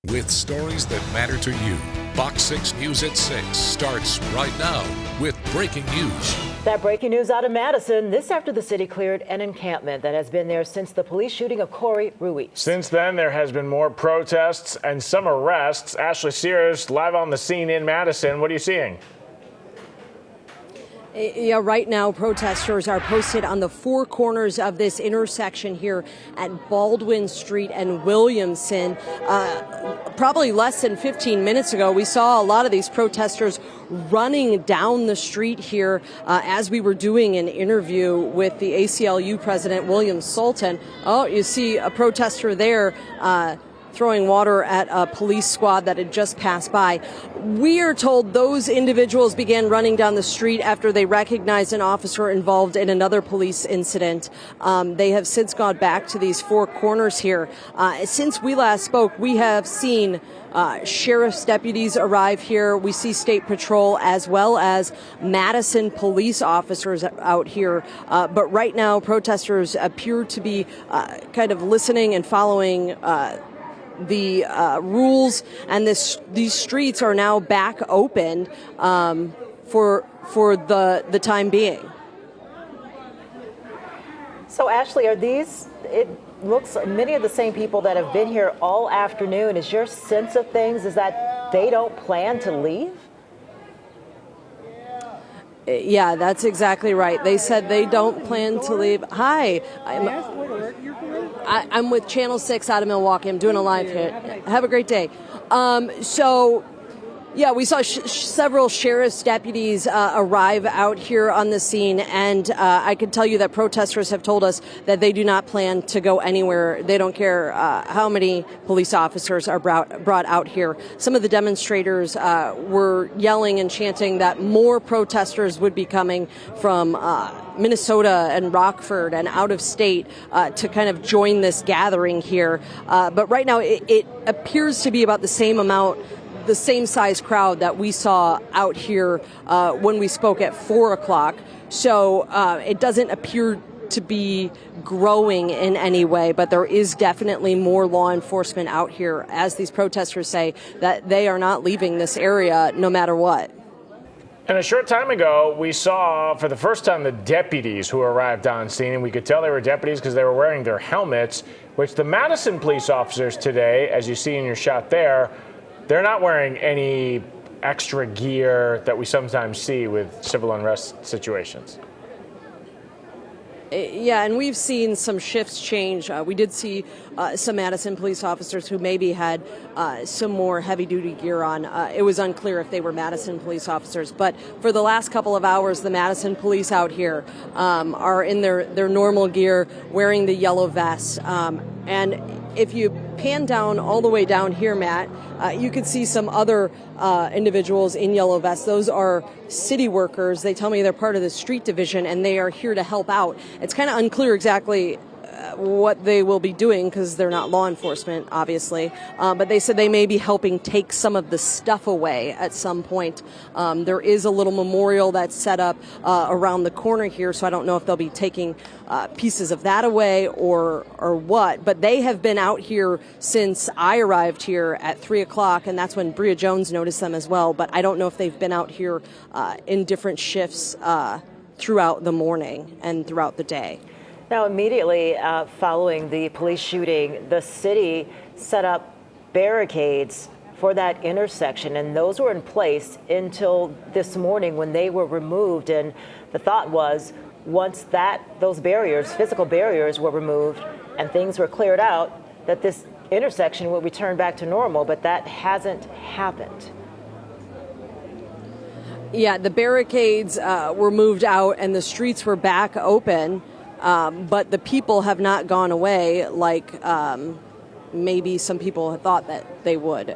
with stories that matter to you. Fox 6 News at 6 starts right now with breaking news. That breaking news out of Madison. This after the city cleared an encampment that has been there since the police shooting of Corey Ruiz. Since then, there has been more protests and some arrests. Ashley Sears live on the scene in Madison. What are you seeing? Yeah, right now protesters are posted on the four corners of this intersection here at Baldwin Street and Williamson. Probably less than 15 minutes ago, we saw a lot of these protesters running down the street here as we were doing an interview with the ACLU president, William Sultan. Oh, you see a protester there throwing water at a police squad that had just passed by. We are told those individuals began running down the street after they recognized an officer involved in another police incident. They have since gone back to these four corners here. Since we last spoke, we have seen sheriff's deputies arrive here. We see state patrol as well as Madison police officers out here. But right now, protesters appear to be kind of listening and following the rules, and these streets are now back open for the time being. So, Ashley, are these? It looks many of the same people that have been here all afternoon. Is your sense of things is that they don't plan to leave? Yeah, that's exactly right. They said they don't plan to leave. Hi. I'm with Channel 6 out of Milwaukee. I'm doing a live hit. Have a great day. Yeah, we saw several sheriff's deputies arrive out here on the scene, and I can tell you that protesters have told us that they do not plan to go anywhere. They don't care how many police officers are brought out here. Some of the demonstrators were yelling and chanting that more protesters would be coming from Minnesota and Rockford and out of state to kind of join this gathering here. But right now, it appears to be about the same size crowd that we saw out here when we spoke at 4 o'clock. So it doesn't appear to be growing in any way, but there is definitely more law enforcement out here, as these protesters say that they are not leaving this area no matter what. And a short time ago, we saw for the first time the deputies who arrived on scene, and we could tell they were deputies because they were wearing their helmets, which the Madison police officers today, as you see in your shot there, they're not wearing any extra gear that we sometimes see with civil unrest situations. Yeah, and we've seen some shifts change. We did see some Madison police officers who maybe had some more heavy-duty gear on. It was unclear if they were Madison police officers. But for the last couple of hours, the Madison police out here are in their normal gear, wearing the yellow vests. And if you pan down all the way down here, Matt, you could see some other individuals in yellow vests. Those are city workers. They tell me they're part of the street division, and they are here to help out. It's kind of unclear exactly what they will be doing because they're not law enforcement, obviously. But they said they may be helping take some of the stuff away at some point. There is a little memorial that's set up around the corner here, so I don't know if they'll be taking pieces of that away or what. But they have been out here since I arrived here at 3 o'clock, and that's when Bria Jones noticed them as well. But I don't know if they've been out here in different shifts throughout the morning and throughout the day. Now, immediately following the police shooting, the city set up barricades for that intersection, and those were in place until this morning when they were removed. And the thought was, once those barriers, physical barriers, were removed and things were cleared out, that this intersection would return back to normal, but that hasn't happened. Yeah, the barricades were moved out and the streets were back open. But the people have not gone away like maybe some people had thought that they would.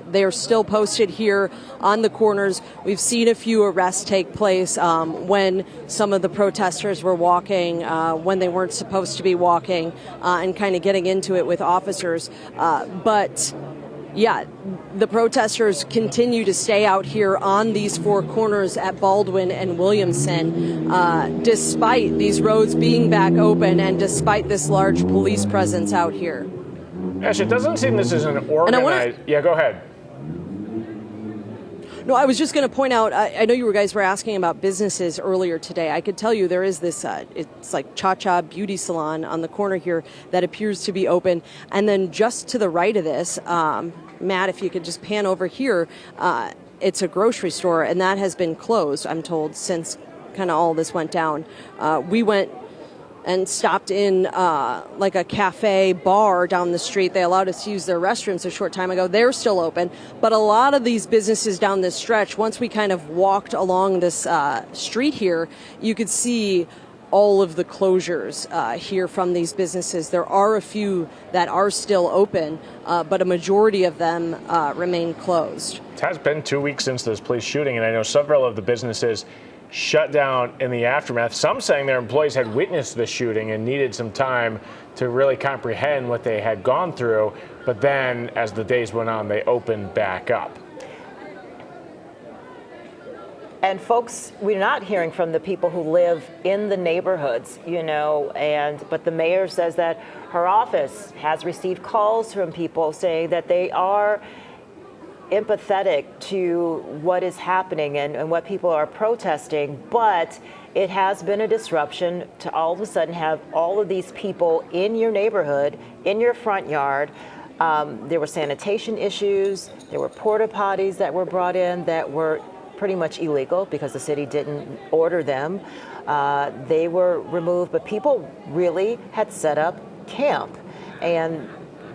They are still posted here on the corners. We've seen a few arrests take place when some of the protesters were walking, when they weren't supposed to be walking, and kind of getting into it with officers. But yeah, the protesters continue to stay out here on these four corners at Baldwin and Williamson, despite these roads being back open and despite this large police presence out here. Ash, it doesn't seem this is an organized. Yeah, go ahead. No, I was just going to point out, I know you guys were asking about businesses earlier today. I could tell you there is this, it's like Cha-Cha Beauty Salon on the corner here that appears to be open. And then just to the right of this, Matt, if you could just pan over here, it's a grocery store, and that has been closed, I'm told, since kind of all this went down. We went and stopped in like a cafe bar down the street. They allowed us to use their restrooms a short time ago. They're still open. But a lot of these businesses down this stretch, once we kind of walked along this street here, you could see all of the closures here from these businesses. There are a few that are still open, but a majority of them remain closed. It has been 2 weeks since this police shooting, and I know several of the businesses shut down in the aftermath. Some saying their employees had witnessed the shooting and needed some time to really comprehend what they had gone through. But then, as the days went on, they opened back up. And folks, we're not hearing from the people who live in the neighborhoods, but the mayor says that her office has received calls from people saying that they are empathetic to what is happening and what people are protesting, but it has been a disruption to all of a sudden have all of these people in your neighborhood, in your front yard. There were sanitation issues, there were porta potties that were brought in that were pretty much illegal because the city didn't order them. They were removed, but people really had set up camp, and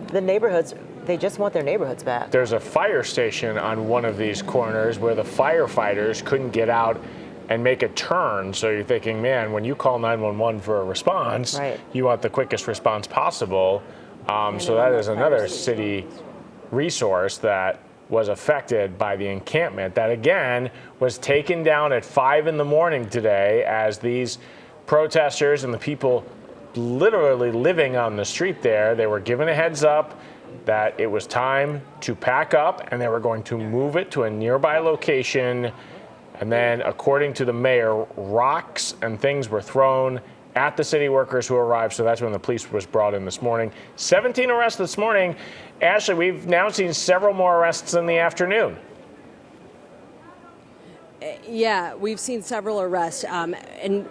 the neighborhoods, they just want their neighborhoods back. There's a fire station on one of these corners where the firefighters couldn't get out and make a turn. So you're thinking, man, when you call 911 for a response, right, you want the quickest response possible. So that is another city resource that was affected by the encampment that, again, was taken down at 5 in the morning today as these protesters and the people literally living on the street there, they were given a heads up that it was time to pack up and they were going to move it to a nearby location. And then, according to the mayor, rocks and things were thrown at the city workers who arrived. So that's when the police was brought in this morning. 17 arrests this morning. Ashley, we've now seen several more arrests in the afternoon. Yeah, we've seen several arrests. And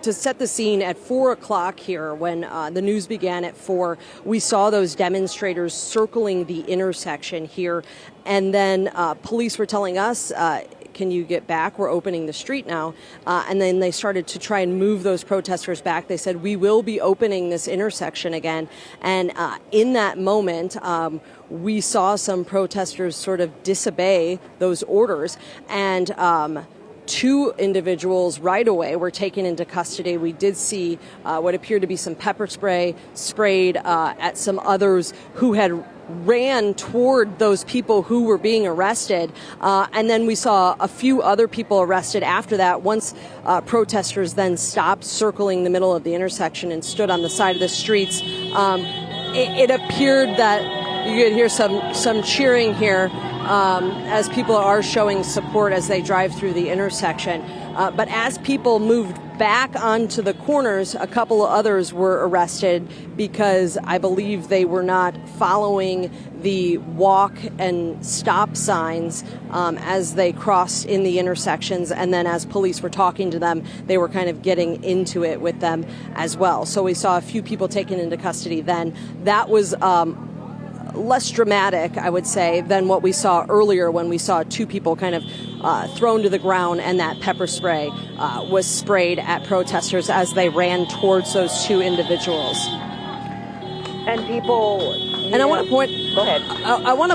to set the scene, at 4 o'clock here, when the news began at 4, we saw those demonstrators circling the intersection here. And then police were telling us, can you get back? We're opening the street now. And then they started to try and move those protesters back. They said, we will be opening this intersection again. And in that moment, we saw some protesters sort of disobey those orders. And 2 individuals right away were taken into custody. We did see what appeared to be some pepper spray sprayed at some others who had ran toward those people who were being arrested. And then we saw a few other people arrested after that once protesters then stopped circling the middle of the intersection and stood on the side of the streets. It appeared that you could hear some cheering here as people are showing support as they drive through the intersection. But as people moved back onto the corners, a couple of others were arrested because I believe they were not following the walk and stop signs as they crossed in the intersections. And then as police were talking to them, they were kind of getting into it with them as well. So we saw a few people taken into custody then. That was less dramatic, I would say, than what we saw earlier when we saw 2 people kind of thrown to the ground and that pepper spray was sprayed at protesters as they ran towards those 2 individuals. And people... And I want to point... Go ahead. I want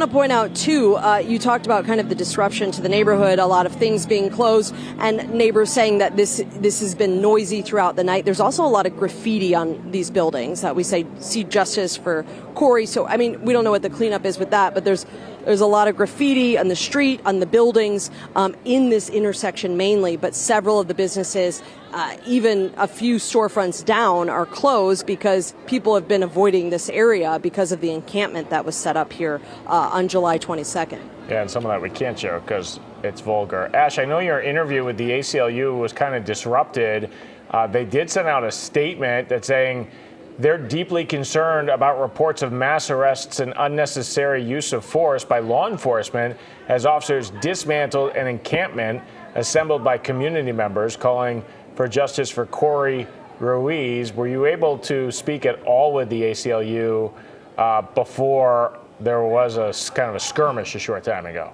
to point out, too, you talked about kind of the disruption to the neighborhood, a lot of things being closed, and neighbors saying that this has been noisy throughout the night. There's also a lot of graffiti on these buildings that we say, see justice for Corey. So, I mean, we don't know what the cleanup is with that, but there's a lot of graffiti on the street, on the buildings, in this intersection mainly, but several of the businesses, even a few storefronts down, are closed because people have been avoiding this area because of the encampment that was set up here on July 22nd. Yeah, and some of that we can't show because it's vulgar. Ash, I know your interview with the ACLU was kind of disrupted. They did send out a statement that's saying they're deeply concerned about reports of mass arrests and unnecessary use of force by law enforcement as officers dismantled an encampment assembled by community members calling for justice for Corey Ruiz. Were you able to speak at all with the ACLU before there was a kind of a skirmish a short time ago?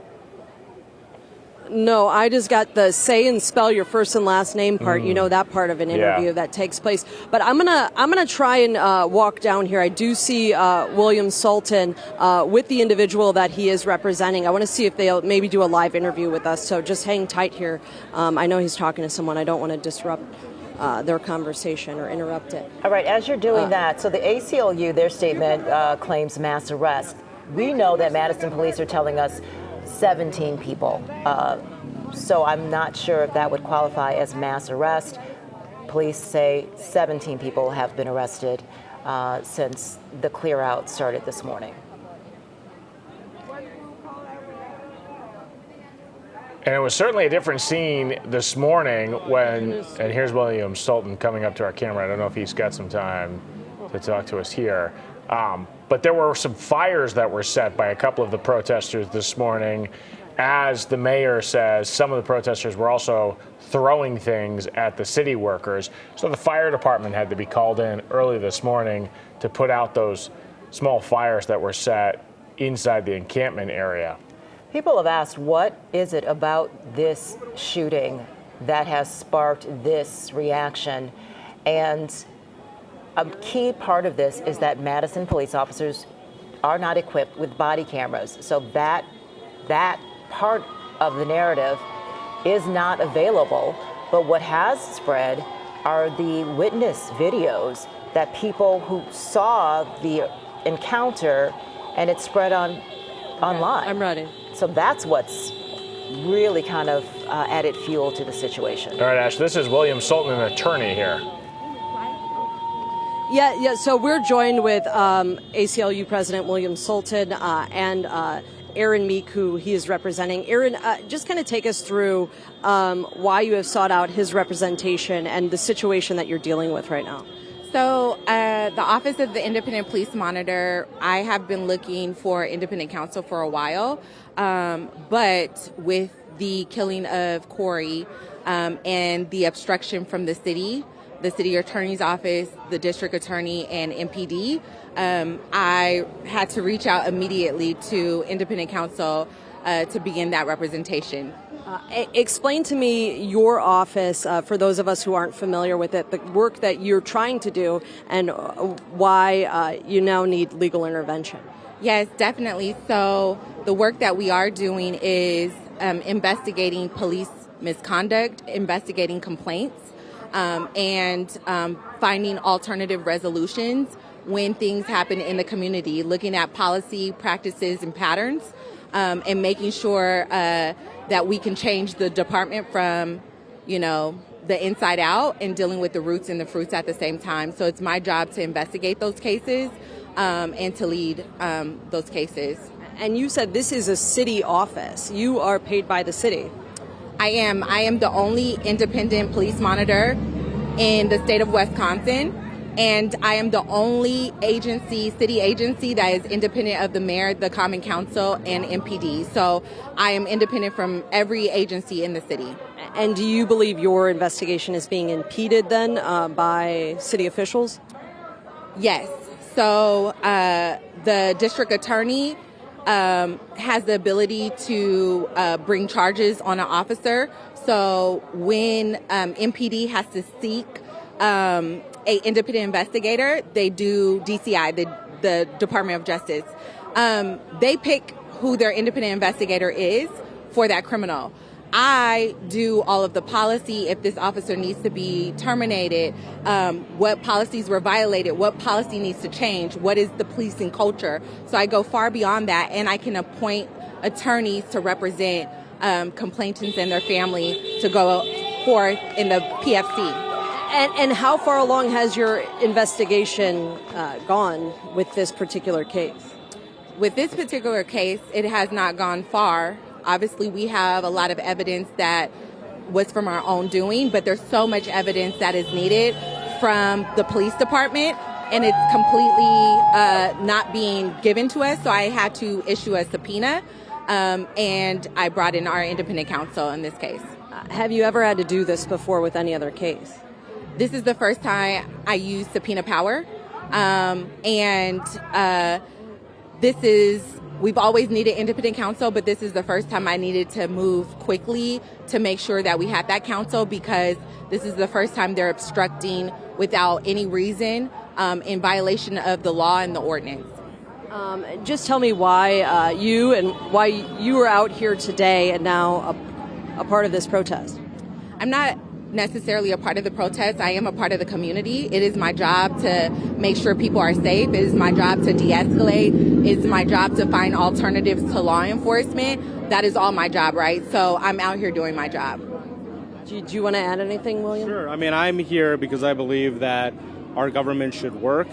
No, I just got the say and spell your first and last name part. You know, that part of an interview that takes place. But I'm gonna try and walk down here. I do see William Sultan with the individual that he is representing. I want to see if they'll maybe do a live interview with us. So just hang tight here. I know he's talking to someone. I don't want to disrupt their conversation or interrupt it. All right, as you're doing that, so the ACLU, their statement claims mass arrest. We know that Madison police are telling us 17 people. So I'm not sure if that would qualify as mass arrest. Police say 17 people have been arrested since the clear out started this morning. And it was certainly a different scene this morning when, and here's William Sultan coming up to our camera. I don't know if he's got some time to talk to us here. But there were some fires that were set by a couple of the protesters this morning. As the mayor says, some of the protesters were also throwing things at the city workers. So the fire department had to be called in early this morning to put out those small fires that were set inside the encampment area. People have asked, what is it about this shooting that has sparked this reaction? And a key part of this is that Madison police officers are not equipped with body cameras. So that part of the narrative is not available. But what has spread are the witness videos that people who saw the encounter, and it spread online. I'm ready. So that's what's really kind of added fuel to the situation. All right, Ash, this is William Sultan, an attorney here. Yeah. So we're joined with ACLU President William Sultan and Aaron Meek, who he is representing. Aaron, just kind of take us through why you have sought out his representation and the situation that you're dealing with right now. So the Office of the Independent Police Monitor, I have been looking for independent counsel for a while, but with the killing of Corey and the obstruction from the city attorney's office, the district attorney, and MPD, I had to reach out immediately to independent counsel to begin that representation. Explain to me your office, for those of us who aren't familiar with it, the work that you're trying to do and why you now need legal intervention. Yes, definitely. So the work that we are doing is investigating police misconduct, investigating complaints, and finding alternative resolutions when things happen in the community, looking at policy, practices, and patterns, and making sure that we can change the department from, the inside out and dealing with the roots and the fruits at the same time. So it's my job to investigate those cases and to lead those cases. And you said this is a city office. You are paid by the city. I am the only independent police monitor in the state of Wisconsin, and I am the only city agency that is independent of the mayor, the common council, and MPD. So I am independent from every agency in the city. And do you believe your investigation is being impeded then by city officials? Yes. So the district attorney has the ability to bring charges on an officer. So when MPD has to seek a independent investigator, they do DCI, the Department of Justice. They pick who their independent investigator is for that criminal. I do all of the policy, if this officer needs to be terminated, what policies were violated, what policy needs to change, what is the policing culture. So I go far beyond that, and I can appoint attorneys to represent complainants and their family to go forth in the PFC. And how far along has your investigation gone with this particular case? With this particular case, it has not gone far. Obviously, we have a lot of evidence that was from our own doing, but there's so much evidence that is needed from the police department and it's completely not being given to us. So I had to issue a subpoena, and I brought in our independent counsel in this case. Have you ever had to do this before with any other case? This is the first time I used subpoena power, we've always needed independent counsel, but this is the first time I needed to move quickly to make sure that we had that counsel, because this is the first time they're obstructing without any reason in violation of the law and the ordinance. Just tell me why why you are out here today and now a part of this protest. I'm not necessarily a part of the protest. I am a part of the community. It is my job to make sure people are safe. It is my job to de-escalate. It's my job to find alternatives to law enforcement. That is all my job, right? So I'm out here doing my job. Do you want to add anything, William? Sure. I mean, I'm here because I believe that our government should work.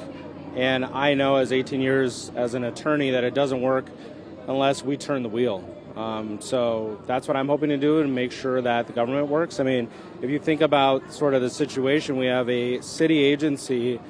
And I know as 18 years as an attorney that it doesn't work unless we turn the wheel. So that's what I'm hoping to do, and make sure that the government works. I mean, if you think about sort of the situation, we have a city agency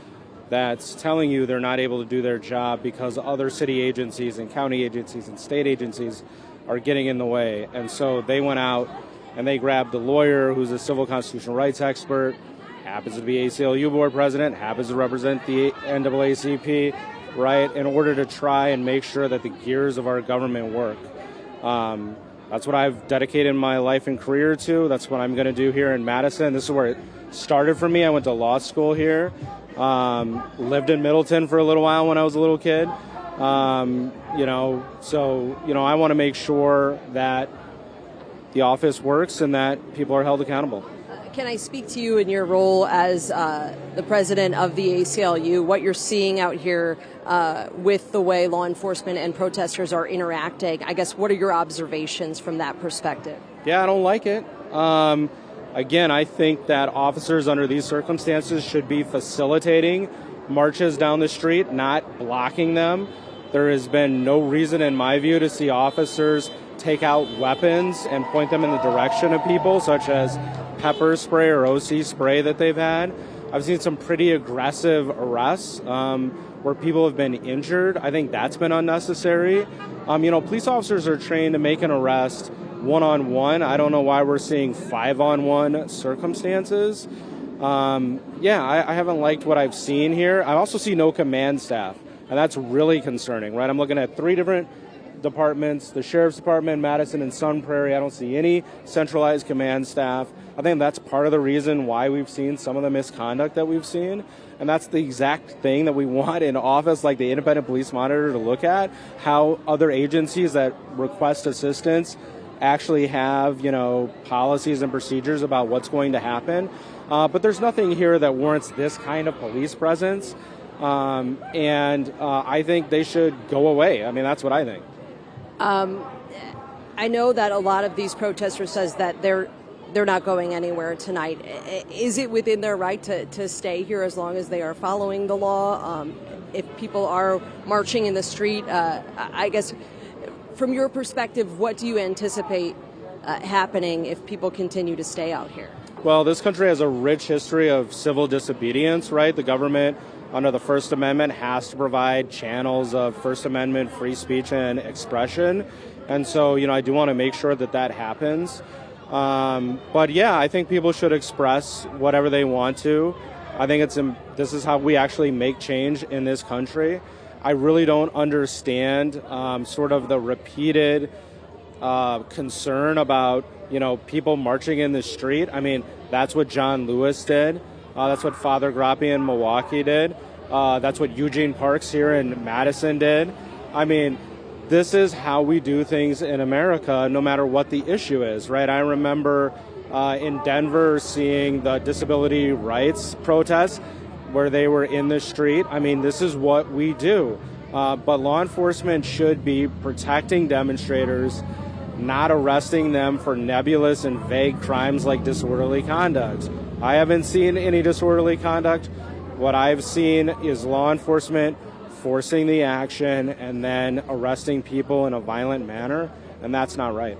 that's telling you they're not able to do their job because other city agencies and county agencies and state agencies are getting in the way. And so they went out and they grabbed a lawyer who's a civil constitutional rights expert, happens to be ACLU board president, happens to represent the NAACP, right, in order to try and make sure that the gears of our government work. That's what I've dedicated my life and career to. That's what I'm going to do here in Madison. This is where it started for me. I went to law school here, lived in Middleton for a little while when I was a little kid. I want to make sure that the office works and that people are held accountable. Can I speak to you in your role as the president of the ACLU, what you're seeing out here with the way law enforcement and protesters are interacting? I guess, what are your observations from that perspective? Yeah, I don't like it. Again, I think that officers under these circumstances should be facilitating marches down the street, not blocking them. There has been no reason, in my view, to see officers take out weapons and point them in the direction of people, such as pepper spray or OC spray that they've had. I've seen some pretty aggressive arrests where people have been injured. I think that's been unnecessary. Police officers are trained to make an arrest one-on-one. I don't know why we're seeing 5-on-1 circumstances. I haven't liked what I've seen here. I also see no command staff, and that's really concerning, right? I'm looking at 3 different departments, the Sheriff's Department, Madison, and Sun Prairie. I don't see any centralized command staff. I think that's part of the reason why we've seen some of the misconduct that we've seen. And that's the exact thing that we want in office, like the Independent Police Monitor, to look at, how other agencies that request assistance actually have, policies and procedures about what's going to happen. But there's nothing here that warrants this kind of police presence. I think they should go away. I mean, that's what I think. I know that a lot of these protesters says that they're not going anywhere tonight. Is it within their right to stay here as long as they are following the law? If people are marching in the street, I guess from your perspective, what do you anticipate happening if people continue to stay out here? Well, this country has a rich history of civil disobedience, right? The government, under the First Amendment, has to provide channels of First Amendment free speech and expression. And so, I do want to make sure that happens. I think people should express whatever they want to. I think this is how we actually make change in this country. I really don't understand sort of the repeated concern about, people marching in the street. I mean, that's what John Lewis did. That's what Father Grappi in Milwaukee did. That's what Eugene Parks here in Madison did. I mean, this is how we do things in America, no matter what the issue is, right? I remember in Denver seeing the disability rights protests where they were in the street. I mean, this is what we do. But law enforcement should be protecting demonstrators, not arresting them for nebulous and vague crimes like disorderly conduct. I haven't seen any disorderly conduct. What I've seen is law enforcement forcing the action and then arresting people in a violent manner, and that's not right.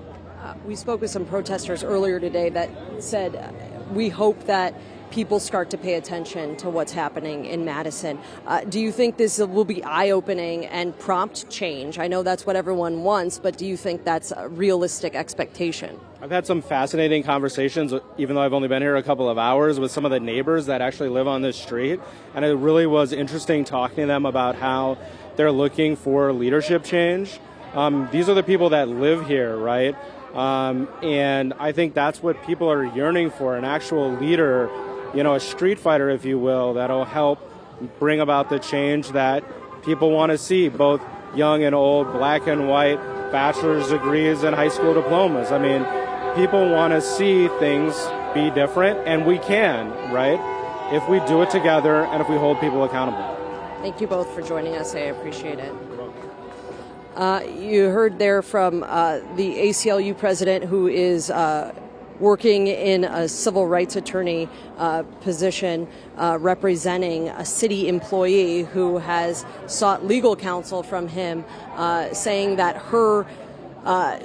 We spoke with some protesters earlier today that said, we hope that people start to pay attention to what's happening in Madison. Do you think this will be eye-opening and prompt change? I know that's what everyone wants, but do you think that's a realistic expectation? I've had some fascinating conversations, even though I've only been here a couple of hours, with some of the neighbors that actually live on this street. And it really was interesting talking to them about how they're looking for leadership change. These are the people that live here, right? And I think that's what people are yearning for, an actual leader, a street fighter, if you will, that'll help bring about the change that people want to see, both young and old, black and white, bachelor's degrees and high school diplomas. I mean, people want to see things be different, and we can, right? If we do it together and if we hold people accountable. Thank you both for joining us. I appreciate it. You heard there from the ACLU president, who is working in a civil rights attorney position, representing a city employee who has sought legal counsel from him, saying that her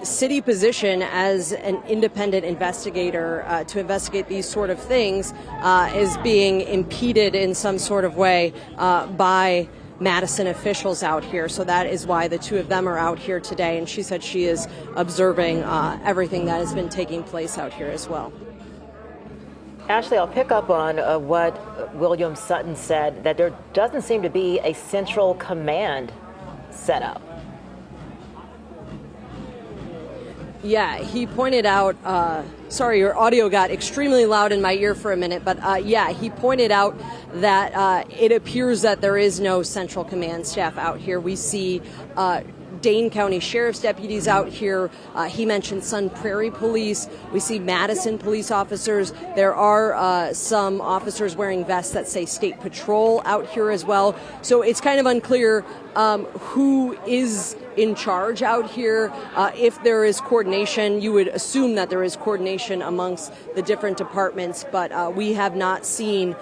city position as an independent investigator to investigate these sort of things is being impeded in some sort of way by Madison officials out here. So that is why the two of them are out here today. And she said she is observing everything that has been taking place out here as well. Ashley, I'll pick up on what William Sutton said, that there doesn't seem to be a central command set up. Yeah, he pointed out, sorry, your audio got extremely loud in my ear for a minute, but he pointed out that it appears that there is no central command staff out here. We see Dane County Sheriff's deputies out here. He mentioned Sun Prairie Police. We see Madison police officers. There are some officers wearing vests that say State Patrol out here as well. So it's kind of unclear who is in charge out here. If there is coordination, you would assume that there is coordination amongst the different departments, but we have not seen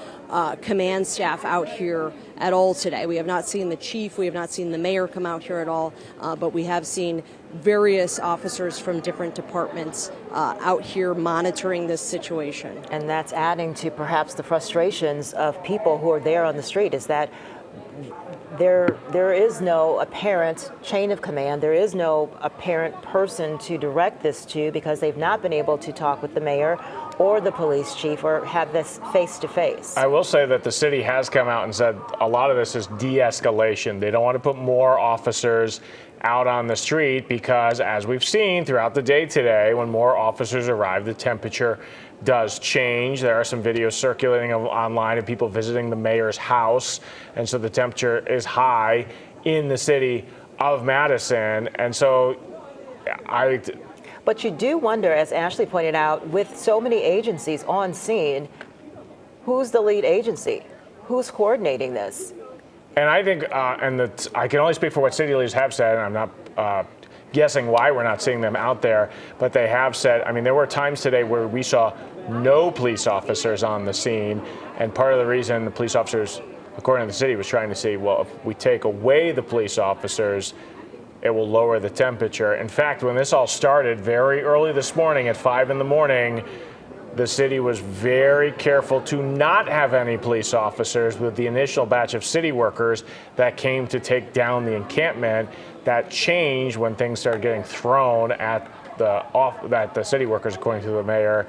command staff out here at all today. We have not seen the chief, we have not seen the mayor come out here at all, but we have seen various officers from different departments out here monitoring this situation. And that's adding to perhaps the frustrations of people who are there on the street, is that there is no apparent chain of command. There is no apparent person to direct this to, because they've not been able to talk with the mayor or the police chief or have this face-to-face. I will say that the city has come out and said a lot of this is de-escalation. They don't want to put more officers out on the street because, as we've seen throughout the day today, when more officers arrive, the temperature does change. There are some videos circulating online of people visiting the mayor's house, and so the temperature is high in the city of Madison. And so But you do wonder, as Ashley pointed out, with so many agencies on scene, who's the lead agency? Who's coordinating this? And I think, I can only speak for what city leaders have said, and I'm not guessing why we're not seeing them out there, but they have said, I mean, there were times today where we saw no police officers on the scene, and part of the reason the police officers, according to the city, was trying to see, well, if we take away the police officers, it will lower the temperature. In fact, when this all started very early this morning at 5 in the morning, the city was very careful to not have any police officers with the initial batch of city workers that came to take down the encampment. That changed when things started getting thrown at the city workers, according to the mayor,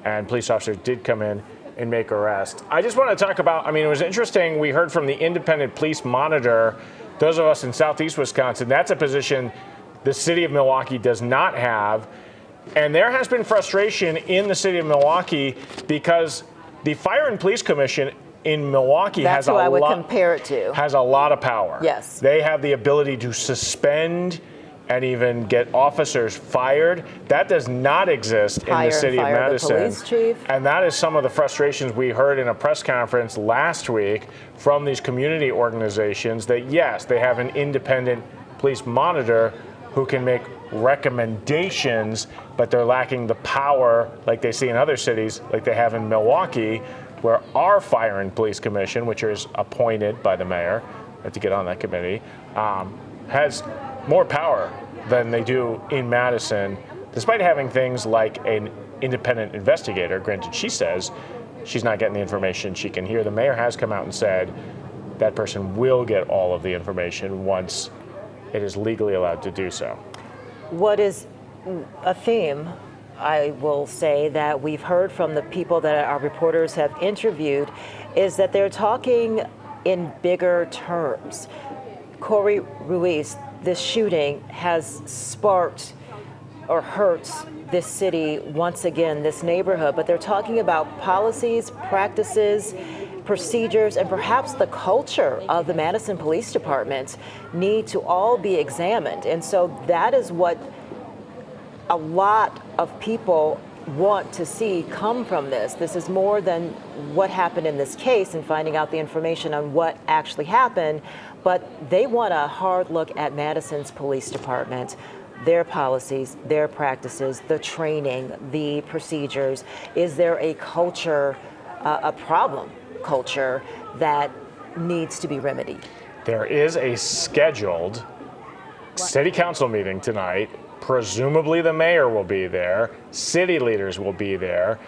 and police officers did come in and make arrests. I just want to talk about, I mean, it was interesting. We heard from the independent police monitor. Those of us in Southeast Wisconsin, that's a position the city of Milwaukee does not have. And there has been frustration in the city of Milwaukee because the Fire and Police Commission in Milwaukee has a lot of power. Yes. They have the ability to suspend and even get officers fired. That does not exist in the city of Madison. The police chief. And that is some of the frustrations we heard in a press conference last week from these community organizations, that yes, they have an independent police monitor who can make recommendations, but they're lacking the power like they see in other cities, like they have in Milwaukee, where our Fire and Police Commission, which is appointed by the mayor, I have to get on that committee, has more power than they do in Madison, despite having things like an independent investigator. Granted, she says she's not getting the information she can hear. The mayor has come out and said that person will get all of the information once it is legally allowed to do so. What is a theme, I will say, that we've heard from the people that our reporters have interviewed is that they're talking in bigger terms. Corey Ruiz, this shooting has sparked or hurts this city once again, this neighborhood, but they're talking about policies, practices, procedures, and perhaps the culture of the Madison Police Department need to all be examined. And so that is what a lot of people want to see come from this. This is more than what happened in this case and finding out the information on what actually happened, but they want a hard look at Madison's police department, their policies, their practices, the training, the procedures. Is there a culture, a problem culture that needs to be remedied? There is a scheduled city council meeting tonight. Presumably the mayor will be there, city leaders will be there.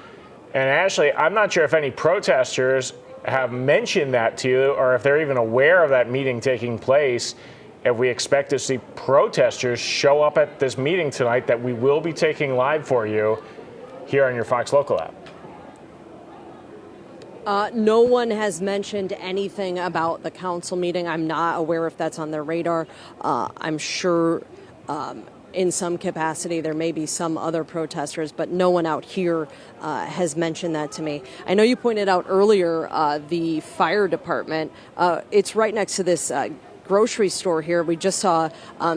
And Ashley, I'm not sure if any protesters have mentioned that to you or if they're even aware of that meeting taking place. If we expect to see protesters show up at this meeting tonight that we will be taking live for you here on your Fox Local app. No one has mentioned anything about the council meeting. I'm not aware if that's on their radar. I'm sure in some capacity there may be some other protesters, but no one out here has mentioned that to me. I know you pointed out earlier the fire department. It's right next to this grocery store here. We just saw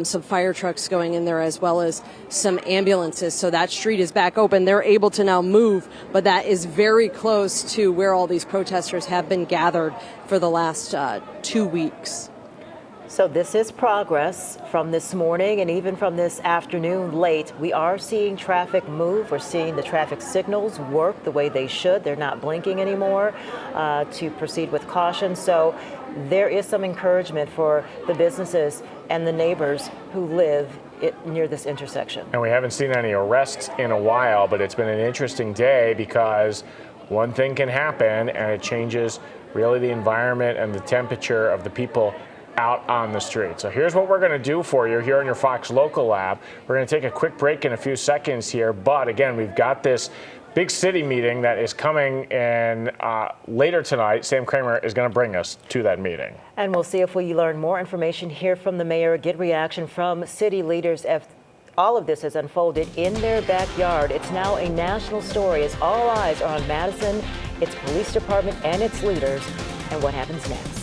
some fire trucks going in there as well as some ambulances. So that street is back open. They're able to now move, but that is very close to where all these protesters have been gathered for the last 2 weeks. So this is progress from this morning and even from this afternoon late. We are seeing traffic move. We're seeing the traffic signals work the way they should. They're not blinking anymore to proceed with caution. So there is some encouragement for the businesses and the neighbors who live near this intersection. And we haven't seen any arrests in a while, but it's been an interesting day because one thing can happen and it changes really the environment and the temperature of the people out on the street. So here's what we're going to do for you here on your Fox Local app. We're going to take a quick break in a few seconds here, but again, we've got this big city meeting that is coming in later tonight. Sam Kramer is going to bring us to that meeting. And we'll see if we learn more information, hear from the mayor, get reaction from city leaders if all of this has unfolded in their backyard. It's now a national story as all eyes are on Madison, its police department, and its leaders, and what happens next.